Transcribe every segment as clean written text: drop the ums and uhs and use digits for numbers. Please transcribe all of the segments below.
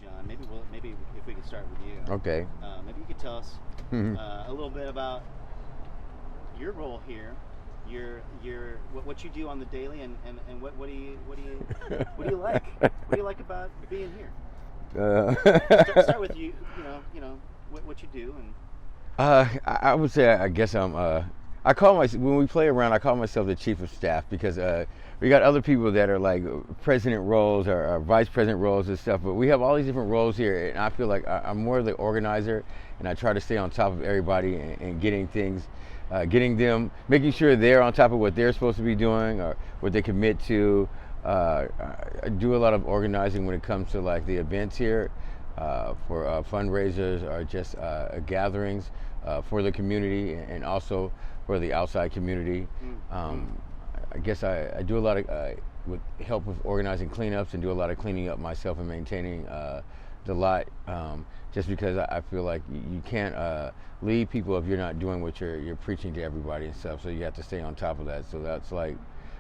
John, maybe if we could start with you. Okay. Maybe you could tell us a little bit about your role here, what you do on the daily, and what do you like? What do you like about being here? Start with you know what you do and. I would say I guess I call when we play around, I call myself the chief of staff because we got other people that are like president roles or vice president roles and stuff, but we have all these different roles here, and I feel like I'm more the organizer, and I try to stay on top of everybody and getting things, getting them, making sure they're on top of what they're supposed to be doing or what they commit to. I do a lot of organizing when it comes to like the events here for fundraisers or just gatherings for the community and also for the outside community. I guess I do a lot of with help with organizing cleanups and do a lot of cleaning up myself and maintaining the lot. Just because I feel like you can't lead people if you're not doing what you're preaching to everybody and stuff. So you have to stay on top of that. So that's like,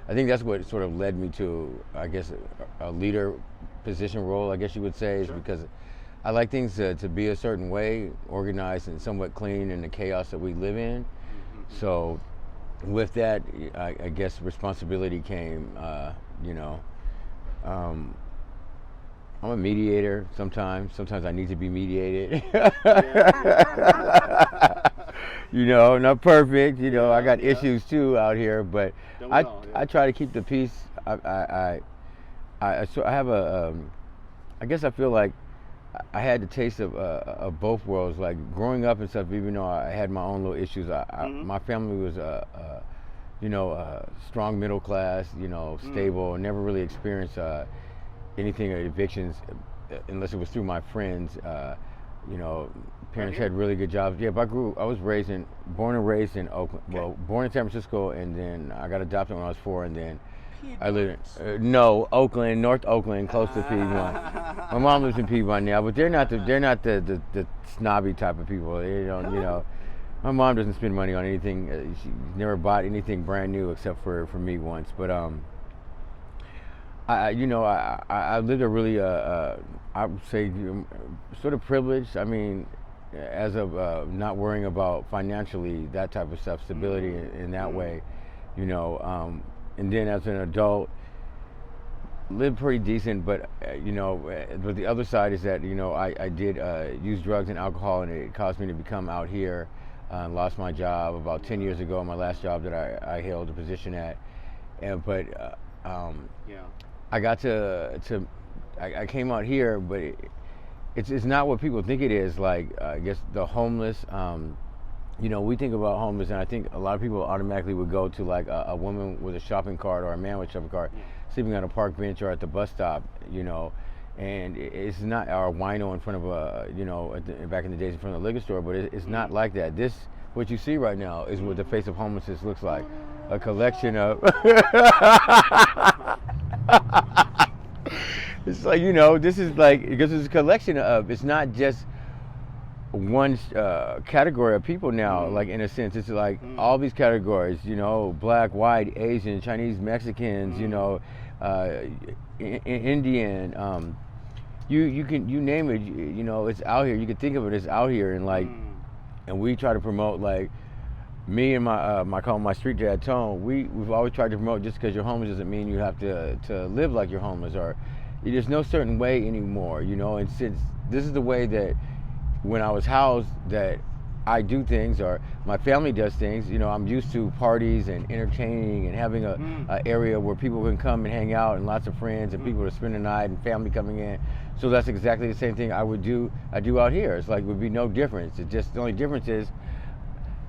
I think that's what sort of led me to, I guess, a leader position role, I guess you would say, is because I like things to be a certain way, organized and somewhat clean in the chaos that we live in. So with that, I guess responsibility came, I'm a mediator sometimes. Sometimes I need to be mediated. Not perfect. I got issues too out here, but I try to keep the peace. I have I guess I feel like I had the taste of both worlds. Like growing up and stuff, even though I had my own little issues, my family was strong middle class, stable, never really experienced anything evictions unless it was through my friends. Parents had really good jobs. Yeah, but I was born and raised in Oakland. Okay. Well, born in San Francisco, and then I got adopted when I was 4, and then I lived in Oakland, North Oakland, close to Piedmont. My mom lives in Piedmont now, but they're not the snobby type of people. They don't, My mom doesn't spend money on anything. She never bought anything brand new except for me once. But I lived a really I would say sort of privileged. I mean, as of not worrying about financially that type of stuff, stability in that way, and then as an adult, lived pretty decent. But but the other side is that I did use drugs and alcohol, and it caused me to become out here. Lost my job about 10 years ago, my last job that I held a position at, but I got I came out here, but it's not what people think it is. Like I guess the homeless, we think about homeless, and I think a lot of people automatically would go to like a woman with a shopping cart or a man with a shopping cart sleeping on a park bench or at the bus stop, and it's not, or a wino in front of back in the days in front of the liquor store, but it's not like that. What you see right now is what the face of homelessness looks like. A collection of it's like, this is like, because it's a collection of, it's not just one category of people now, like in a sense, it's like all these categories, black, white, Asian, Chinese, Mexicans, Indian, you name it, it's out here. You can think of it as out here, and like, and we try to promote, like, me and my call my street dad Tone, we've always tried to promote, just because you're homeless doesn't mean you have to live like you're homeless, or there's no certain way anymore, and since this is the way that when I was housed that I do things, or my family does things, I'm used to parties and entertaining and having a area where people can come and hang out, and lots of friends and people to spend the night, and family coming in. So that's exactly the same thing I do out here. It's like, it would be no difference. It's just, the only difference is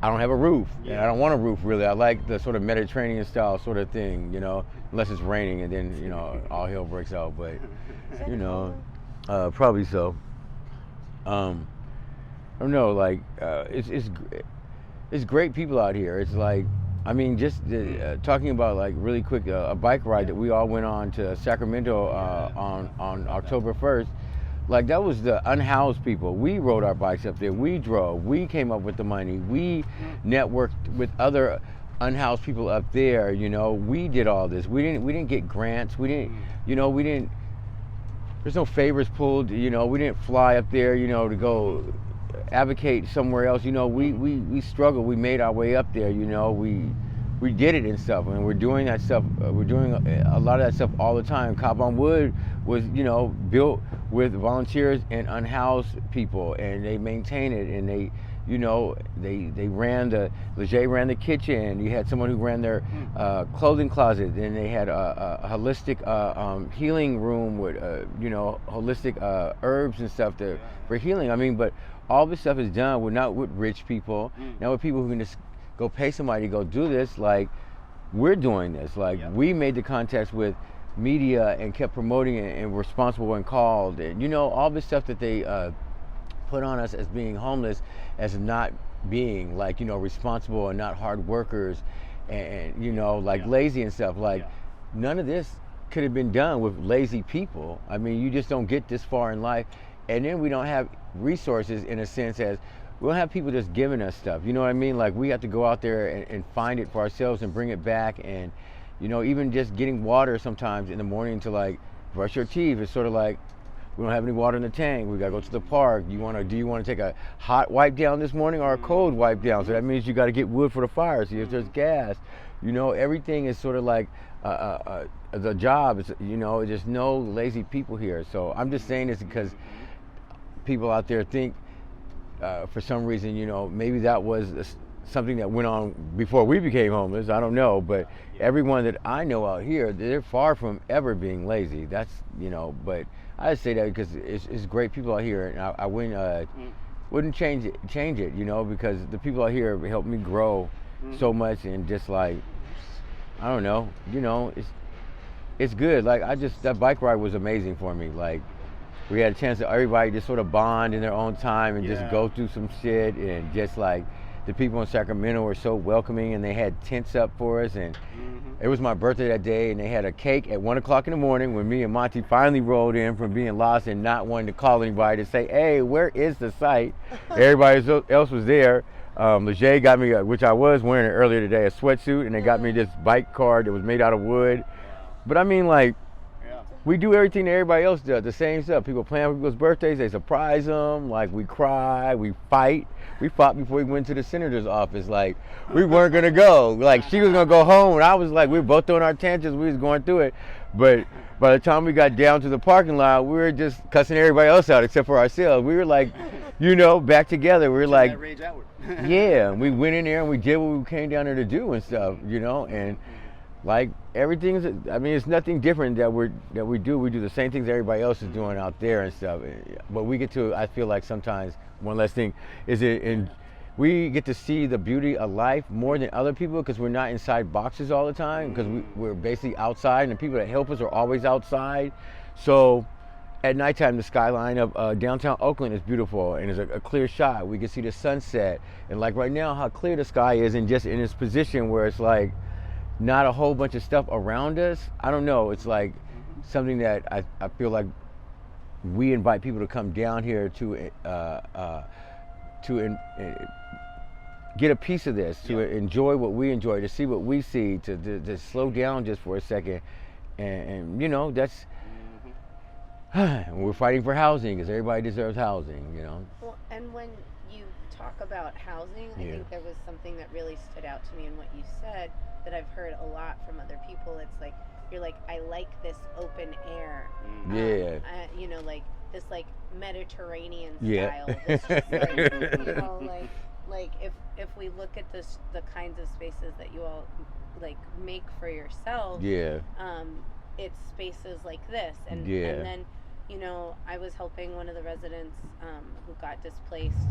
I don't have a roof, and I don't want a roof really. I like the sort of Mediterranean style sort of thing, unless it's raining, and then all hell breaks out. But probably so. I don't know, like it's great people out here. It's like, I mean, just talking about, like, really quick, a bike ride that we all went on to Sacramento on October 1st. Like, that was the Unhoused people. We rode our bikes up there. We drove. We came up with the money. We networked with other unhoused people up there. We did all this. We didn't get grants. We didn't. there's no favors pulled. You know, we didn't fly up there, you know, to go advocate somewhere else. You know, we struggled. We made our way up there. You know, we did it and stuff, and we're doing that stuff. We're doing a lot of that stuff all the time. Cop on Wood was, you know, built with volunteers and unhoused people, and they maintain it, and they, you know, they ran LeaJay ran the kitchen. You had someone who ran their clothing closet. Then they had a holistic healing room with, you know, holistic herbs and stuff for healing. I mean, but all this stuff is done not with rich people, not with people who can just go pay somebody to go do this. Like, we're doing this. Like, we made the contacts with media and kept promoting it, and responsible and called, and, you know, all this stuff that they put on us as being homeless, as not being, like, you know, responsible and not hard workers, and you know, like lazy and stuff. Like, none of this could have been done with lazy people. I mean, you just don't get this far in life. And then we don't have resources, in a sense, as we don't have people just giving us stuff. You know what I mean? Like, we have to go out there and find it for ourselves and bring it back. And, you know, even just getting water sometimes in the morning to, like, brush your teeth, it's sort of like, we don't have any water in the tank. We gotta go to the park. Do you want to take a hot wipe down this morning or a cold wipe down? So that means you got to get wood for the fire. See if there's gas. You know, everything is sort of like the job. Is, you know, there's no lazy people here. So I'm just saying this because people out there think, for some reason, you know, maybe that was something that went on before we became homeless. I don't know, but everyone that I know out here, they're far from ever being lazy. That's, you know, but I just say that because it's great people out here, and I wouldn't change it, you know, because the people out here have helped me grow so much, and just, like, I don't know, you know, it's good. Like, that bike ride was amazing for me. Like, we had a chance to everybody just sort of bond in their own time and just go through some shit, and just, like, the people in Sacramento were so welcoming, and they had tents up for us, and it was my birthday that day, and they had a cake at 1 o'clock in the morning when me and Monty finally rolled in from being lost and not wanting to call anybody to say, hey, where is the site? Everybody else was there. LeaJay got me, which I was wearing it earlier today, a sweatsuit, and they got me this bike card that was made out of wood. But I mean, like, we do everything that everybody else does, the same stuff. People plan people's birthdays, they surprise them, like, we cry, we fight. We fought before we went to the senator's office. Like, we weren't gonna go. Like, she was gonna go home, and I was like, we were both throwing our tantrums, we was going through it. But by the time we got down to the parking lot, we were just cussing everybody else out except for ourselves. We were like, you know, back together. We were like, that rage outward. yeah, we went in there and we did what we came down there to do and stuff, you know, and like, everything is, I mean, it's nothing different that we do. We do the same things everybody else is doing out there and stuff. But we get to, I feel like sometimes, one last thing is we get to see the beauty of life more than other people, because we're not inside boxes all the time, because we're basically outside, and the people that help us are always outside. So at nighttime, the skyline of downtown Oakland is beautiful, and it's a clear shot. We can see the sunset, and like right now, how clear the sky is, and just in its position where it's like not a whole bunch of stuff around us. I don't know, it's like something that I feel like we invite people to come down here to get a piece of this, to enjoy what we enjoy, to see what we see, to slow down just for a second, and you know, that's we're fighting for housing, because everybody deserves housing, you know. Well, and when you talk about housing, I think there was something that really stood out to me in what you said that I've heard a lot from other people. It's like, you're like, I like this open air. You know, like this, like, Mediterranean style. It's just like, you know, like if we look at the kinds of spaces that you all like make for yourselves, it's spaces like this, and then, you know, I was helping one of the residents who got displaced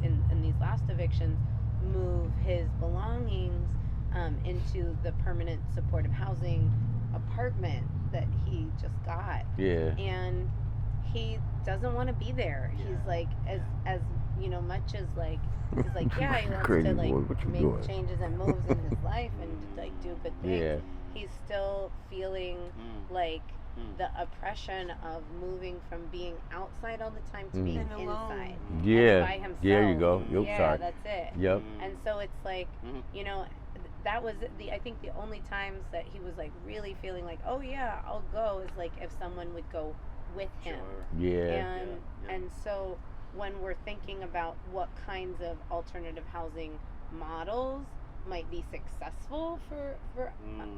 in these last evictions move his belongings into the permanent supportive housing apartment that he just got. And he doesn't want to be there. He's like, as you know, much as like, he's like, yeah, he wants to like make changes and moves in his life and like do good things. He's still feeling like the oppression of moving from being outside all the time to being inside. And by himself. There you go. Sorry. That's it. And so it's like, you know, that was I think the only times that he was like really feeling like, oh yeah, I'll go, is like if someone would go with him. Yeah. And so when we're thinking about what kinds of alternative housing models might be successful for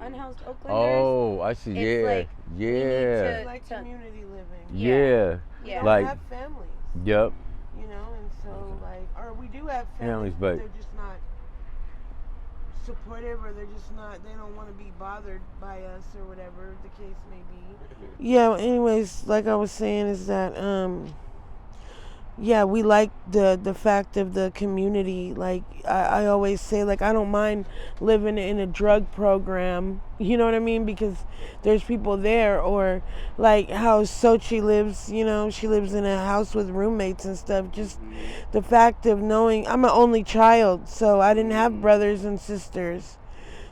unhoused Oaklanders. Oh, I see. It's Yeah. Like community living. Yeah. We don't Like have families. Yep. You know, and so like, or we do have Families, families, but they're just not supportive, or they don't want to be bothered by us, or whatever the case may be. Yeah. Anyways, like I was saying, is that yeah, we like the fact of the community. Like I always say, like, I don't mind living in a drug program, you know what I mean, because there's people there. Or like how Sochi lives, you know, she lives in a house with roommates and stuff. Just the fact of knowing, I'm an only child, so I didn't have brothers and sisters.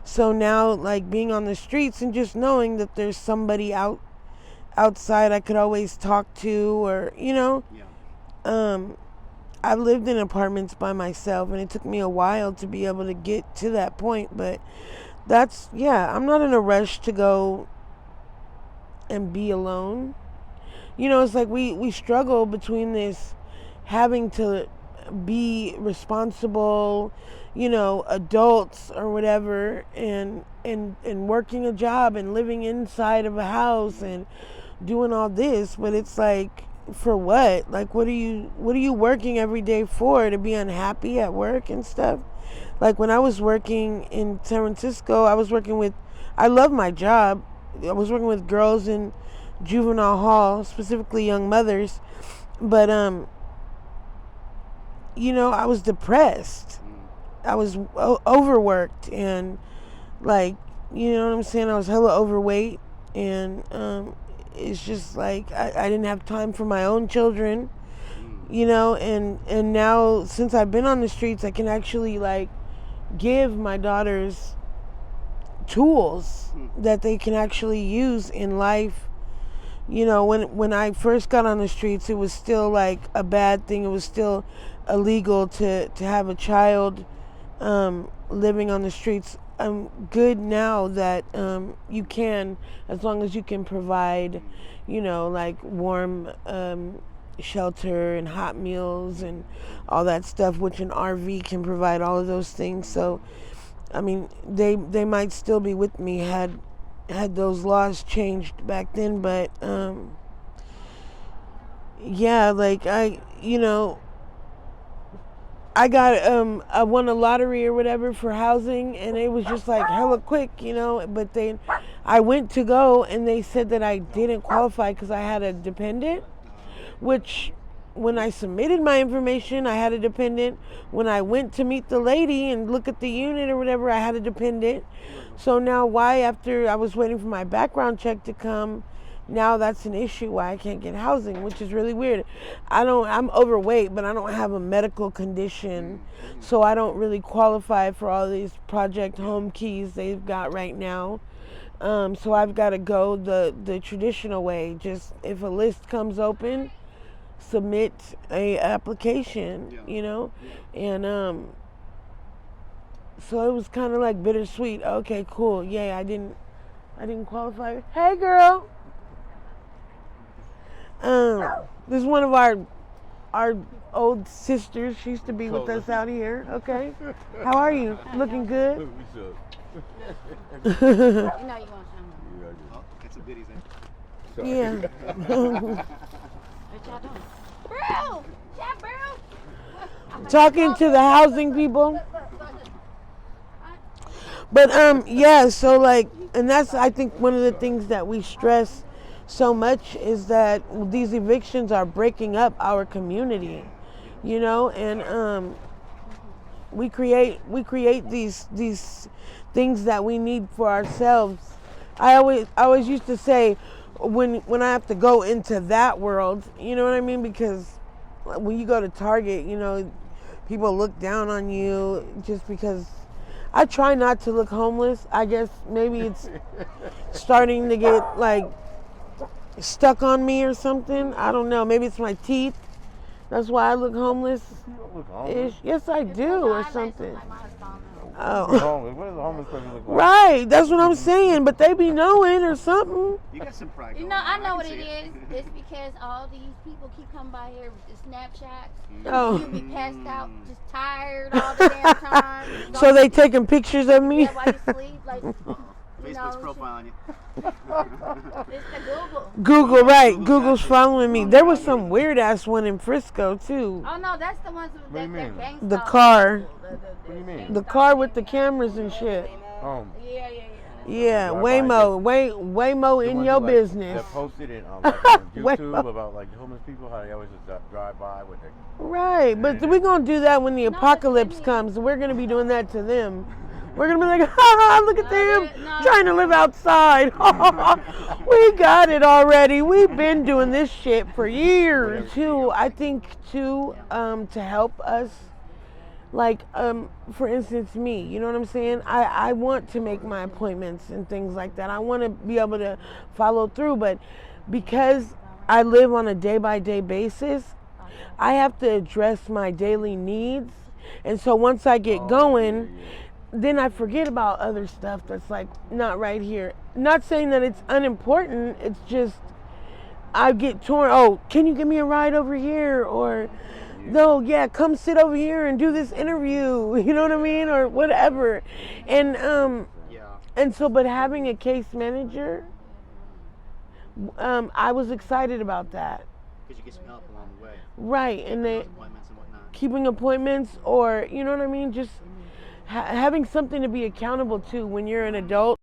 So now, like, being on the streets and just knowing that there's somebody outside I could always talk to, or, you know. I've lived in apartments by myself, and it took me a while to be able to get to that point, but I'm not in a rush to go and be alone. You know, it's like we struggle between this having to be responsible, you know, adults or whatever, and working a job and living inside of a house and doing all this, but it's like, for what? Like, what are you working every day for? To be unhappy at work and stuff? Like, when I was working in San Francisco, I love my job. I was working with girls in juvenile hall, specifically young mothers. But, you know, I was depressed. I was overworked, and, like, you know what I'm saying? I was hella overweight, and, it's just like I didn't have time for my own children, you know, and now, since I've been on the streets, I can actually, like, give my daughters tools that they can actually use in life. You know, when I first got on the streets, it was still like a bad thing. It was still illegal to have a child living on the streets. I'm good now that you can, as long as you can provide, you know, like warm shelter and hot meals and all that stuff, which an RV can provide all of those things. So, I mean, they might still be with me had those laws changed back then, but yeah, like I won a lottery or whatever for housing, and it was just like hella quick, you know, but I went to go, and they said that I didn't qualify because I had a dependent, which, when I submitted my information, I had a dependent. When I went to meet the lady and look at the unit or whatever, I had a dependent. So now why, after I was waiting for my background check to come, now that's an issue why I can't get housing, which is really weird. I'm overweight, but I don't have a medical condition, so I don't really qualify for all these project home keys they've got right now. So I've got to go the traditional way. Just, if a list comes open, submit a application, you know, and so it was kind of like bittersweet. Okay, cool. Yay, I didn't qualify. Hey, girl. This is one of our old sisters. She used to be with us out here. Okay, how are you? Looking good. You know you want some. Oh, get some goodies in. Yeah. What y'all doing? Bro! Yeah, bro! Talking to the housing people. But yeah, so like, and that's, I think, one of the things that we stress so much is that these evictions are breaking up our community, you know, and we create these things that we need for ourselves. I always used to say, when I have to go into that world, you know what I mean, because when you go to Target, you know, people look down on you just because. I try not to look homeless. I guess maybe it's starting to get like stuck on me or something. I don't know. Maybe it's my teeth. That's why I look homeless. You don't look homeless. Yes, I do, or something. Homeless. What does a homeless person look like? Right, that's what I'm saying. But they be knowing or something. You got some pride. You going know, on. I know can what see it is. It's because all these people keep coming by here with the Snapchats. Oh. You'll be passed out, just tired all the damn time. So they taking pictures of me? Yeah, while you sleep, like. Facebook's profiling you. It's the Google. Google, right. Google's Google's got you. following me. There was some weird ass one in Frisco too. Oh no, that's the ones do you that mean? gangsta. The car. What do you mean? The car with the cameras and shit. Oh. Yeah. Yeah, Drive by Waymo. Waymo The in ones your that, like, business. That posted it on, like, on Waymo. YouTube about like homeless people, how they always just drive by with their. Right, but we're going to do that when the No, apocalypse but comes. We're going to be doing that to them. We're going to be like, ha ha, look at them No. trying to live outside. We got it already. We've been doing this shit for years. Too, I think, too, to help us. Like, for instance, me, you know what I'm saying? I want to make my appointments and things like that. I want to be able to follow through, but because I live on a day-by-day basis, I have to address my daily needs. And so once I get going, then I forget about other stuff that's like not right here. Not saying that it's unimportant, it's just I get torn. Oh, can you give me a ride over here? Or no, yeah, come sit over here and do this interview. You know what I mean? Or whatever. And and so, but having a case manager, I was excited about that. Because you get some help along the way. Right, and they Appointments and whatnot. keeping appointments, or you know what I mean, just having something to be accountable to when you're an adult.